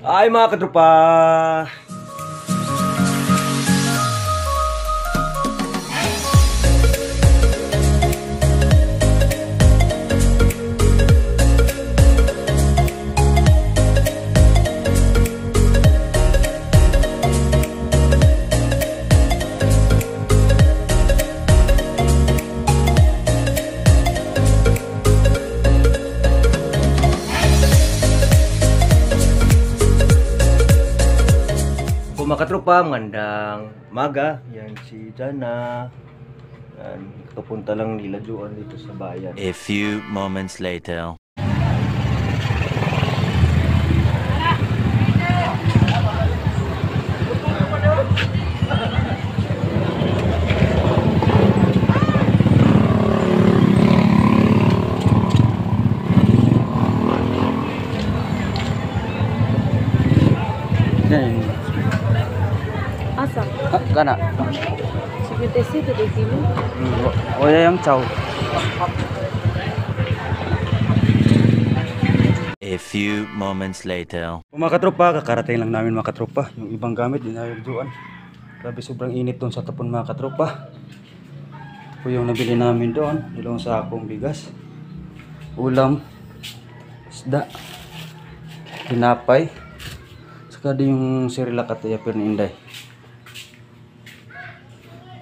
Ay mga katropa! Mga katropa, magandang maga. Yan si Jana. Yan, kapunta lang nila Juan dito sa bayan. A few moments later. Asa? Kana. 57 de kilo. O yang chow. A few moments later. Mga katropa, kakarating lang namin mga katropa. Yung ibang gamit din ayaw doon. Grabe sobrang init doon sa tapon mga katropa. Ito yung nabili namin doon. Dalawang sakong bigas. Ulam. Isda. Tinapay. Saka din yung Cerelac at Yapir ni Inday.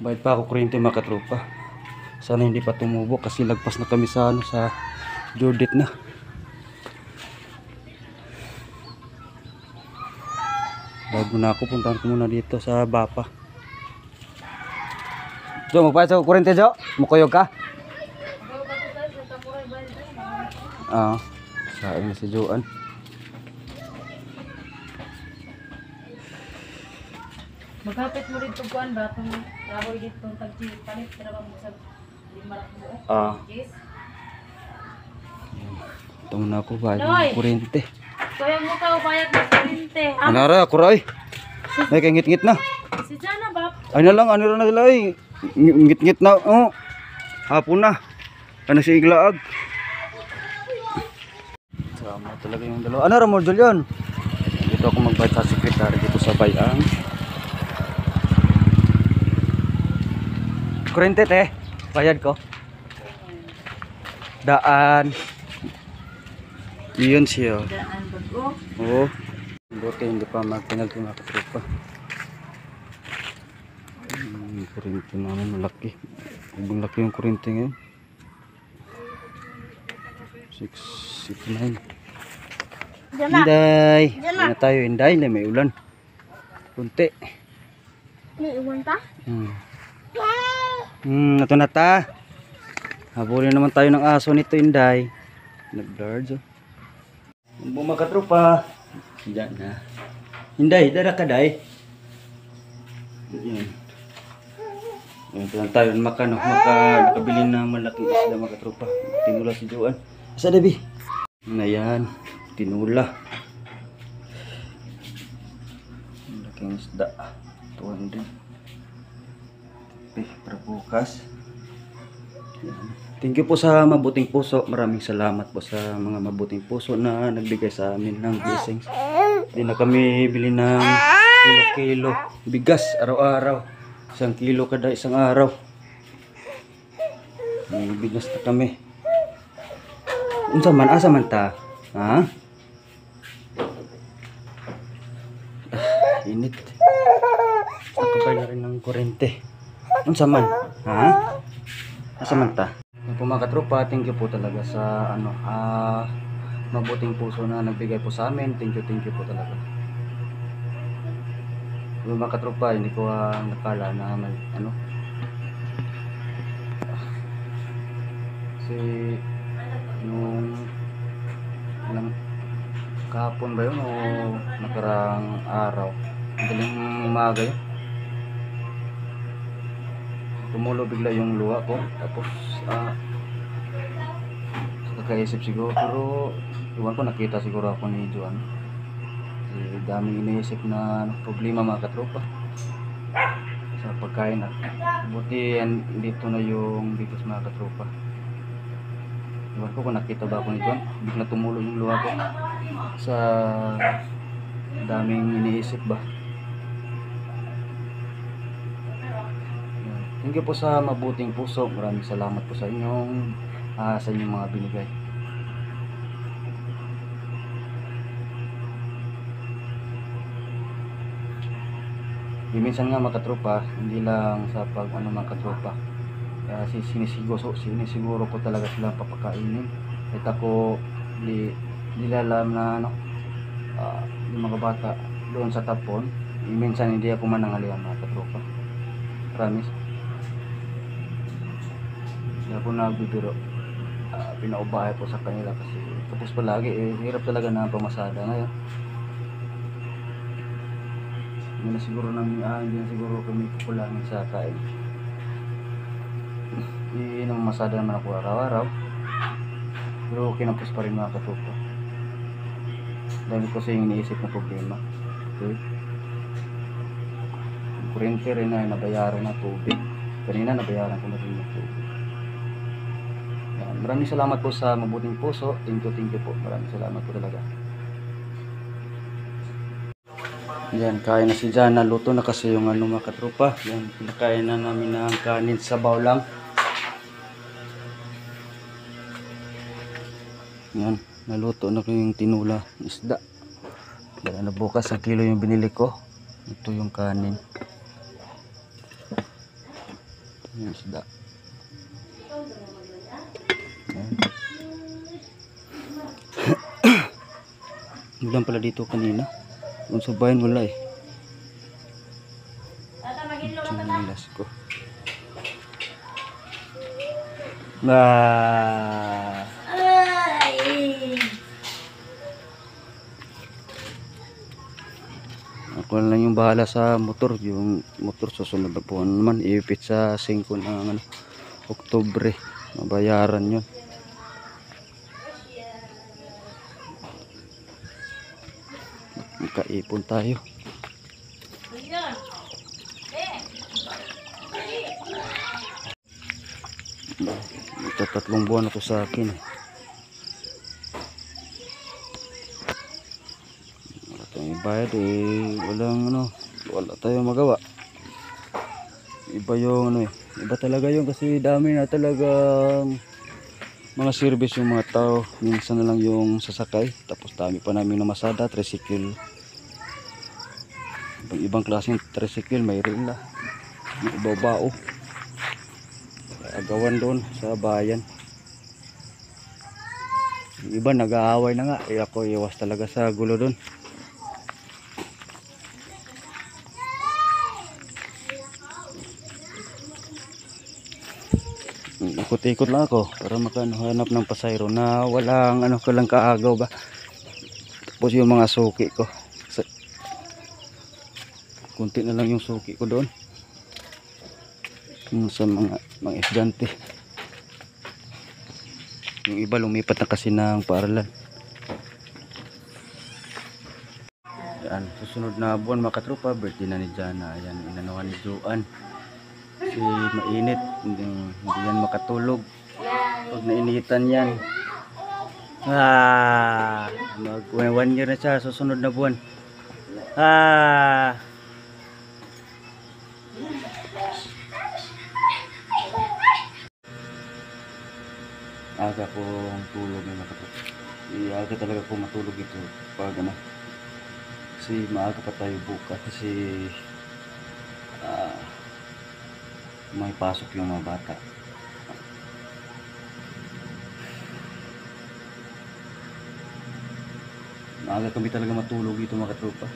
Bayad pa ako kuryente mga katropa. Sana hindi pa tumubo kasi lagpas na kami sa sa Judith na. Bago na ako, puntahan ko muna dito sa Bapa. Jo, magpahit sa kuryente Jo? Mukuyog ka? Saan na si Joan. Magkapit mo rin tuguan ba? Itong lahoy dito, tagpalit, pero mo sa limarak mo. Yes. Ito na ako, bayad ng kuryente. Kaya mo ka bayad ng kurente. Anara, kuray. May kay ngit-ngit na. Si Jana ba? Ano lang, ano na sila eh. Ngit-ngit na. Oh. Hapon na. Ano si Iglaag. Sama talaga yung dalawa. Ano Ramon Julian? Dito ako magbayad sa sekretary dito sa bayan. Kurente te. Bayad ko. Daan. Iyon siya. Daan bago. Oo. Buti hindi pa magpinag yung mga katropa. Kurente naman malaki. Ibang laki yung kurente ngayon. 669. Inday. Ano tayo Inday? May ulan. Kunti. May iwan pa? Ito na ta. Habulin naman tayo ng aso nito Inday. Nag-blurred. Mga katropa. Diyan na. Inday, dara ka day. Yan. Ito lang tayo nakabili na malaking isda mga katropa. Tinula si Joan. Asa Debbie? Na yan. Tinula. Malaking isda. 200. Para bukas. Yan. Thank you po sa mabuting puso. Maraming salamat po sa mga mabuting puso na nagbigay sa amin ng blessings. Hindi na kami bili ng kilo-kilo bigas araw-araw. 1 kilo kada isang araw. May bigas na kami. Unsa man, asa man ta? Ha? Init. Nakabay na rin ng kurente. Unsa man? Ha? Asa man ta? Po mga katropa, thank you po talaga sa mabuting puso na nagbigay po sa amin. Thank you po talaga. Mga katropa, hindi ko nakala na may kasi nung kahapon ba yun o nakarang araw, madaling umaga yun, tumulo bigla yung luha ko. Tapos kakaisip siguro, pero iwan ko, nakita siguro ako ni Joan. Daming iniisip na problema mga katropa sa pagkain. Buti dito na yung bigas mga katropa. Iwan ko kung nakita ba ako ni Joan. Bigla tumulo yung luha ko sa daming iniisip ba. Thank you po sa mabuting puso. Maraming salamat po sa inyong mga binigay. Minsan nga mga katropa, hindi lang sa pag mga katropa. Kasi sinisiguro ko talaga silang papakainin. Kahit ako hindi alam na yung mga bata doon sa tapon. Minsan hindi ako manangalian mga katropa. Promise. Hindi ako nagbibiro. Pinaubahay po sa kanila kasi tapos palagi hirap talaga na pamasada ngayon. Hindi na siguro kami kukulangin sa kain. Hindi na masada naman ako araw-araw. Pero kinampos pa rin mga katropa. Dahil kasi yung iniisip na problema. Okay. Yung kuryente rin na nabayaran na tubig. Kanina nabayaran ko na rin ng tubig. Yan. Maraming salamat po sa mabuting puso. Thank you po. Maraming salamat po talaga. Yan, kain na si Jana. Luto na kasi yung mga katropa. Yan, pinakain na namin ng kanin sa bawlang. Yan, naluto na ko yung tinula isda. Yan, na bukas ang kilo yung binili ko. Ito yung kanin. Yung isda. Yan. Ulan pala dito kanina. Kung sa bayan wala eh. Nilas ko. Ako lang yung bahala sa motor. Yung motor susunod na po naman. Iipit sa 5 ng Oktubre. Mabayaran yun. Makaipon tayo. Ito 3 buwan ako sa akin. Wala tayong ibayad wala tayong magawa. Iba yung iba talaga yung kasi dami na talagang mga service yung mga tao. Minsan na lang yung sasakay. Tapos dami pa namin na masada, tricycle. Ibang klaseng tricycle, may rila. May ibabao. Agawan doon sa bayan. Yung iba nag-aaway na nga. Ako iwas talaga sa gulo doon. Ikot-ikot lang ako para makahanap ng pasayro na walang kaagaw ba. Tapos yung mga suki ko, kunti na lang yung suki ko doon sa mga estudyante. Yung iba lumipat na kasi ng paaralan. Yan, susunod na buwan mga katropa, birthday na ni Jana. Ayan, inanawan ni Joan. Kasi mainit, hindi yan makatulog pag nainitan yan. Mag 1 year na siya, susunod na buwan. Aga kong tulog na makatulog. Aga talaga kong matulog ito pag kasi maaga pa tayo bukas kasi may pasok yung mga bata. Maaga kami talaga matulog dito mga katropa.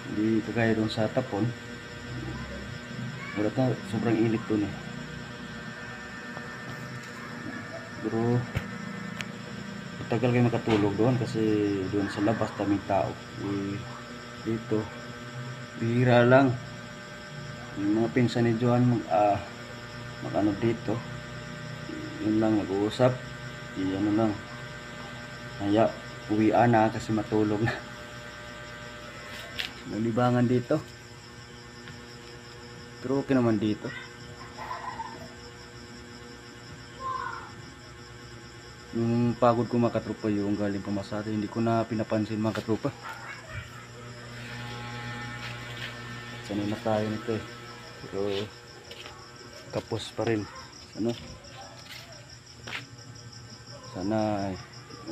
Hindi kagaya doon sa tapon. Sobrang init doon eh. Pero matagal kayo makatulog doon kasi doon sa labas daming tao. Dito bihira lang. Yung mga pinsan ni Joan makano dito, yun lang nag-uusap, lang uwian na kasi matulog na. May libangan dito pero okay naman dito. Yung pagod ko mga katropa, yung galing pamasada, hindi ko na pinapansin mga katropa. sanay na tayo nito eh. Pero kapos pa rin. Ano? Sana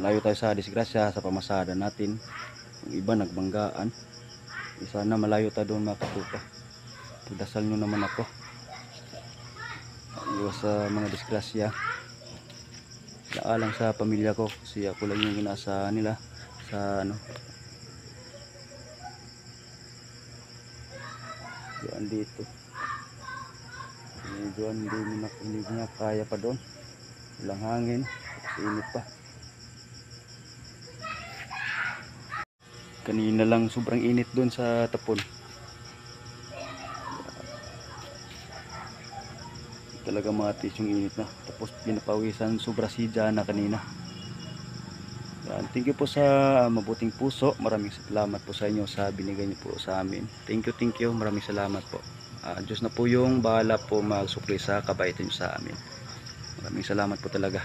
malayo tayo sa disgrasya sa pamasada natin. Yung iba nagbanggaan. Sana malayo tayo doon mga katupa. Pagdasal nyo naman ako. Iwas sa mga disgrasya. Naalang sa pamilya ko kasi ako lang yung inaasahan nila sa ano. Diyan dito. Medyo hindi niya kaya pa doon. Walang hangin. Tapos init pa. Kanina lang sobrang init doon sa tapon. Talaga matis yung init na. Tapos pinapawisan sobra si Jana kanina. Yan. Thank you po sa mabuting puso. Maraming salamat po sa inyo sa binigay niyo po sa amin. Thank you. Maraming salamat po. Diyos na po yung bahala po magsukli sa kabaitan niyo sa amin. Maraming salamat po talaga.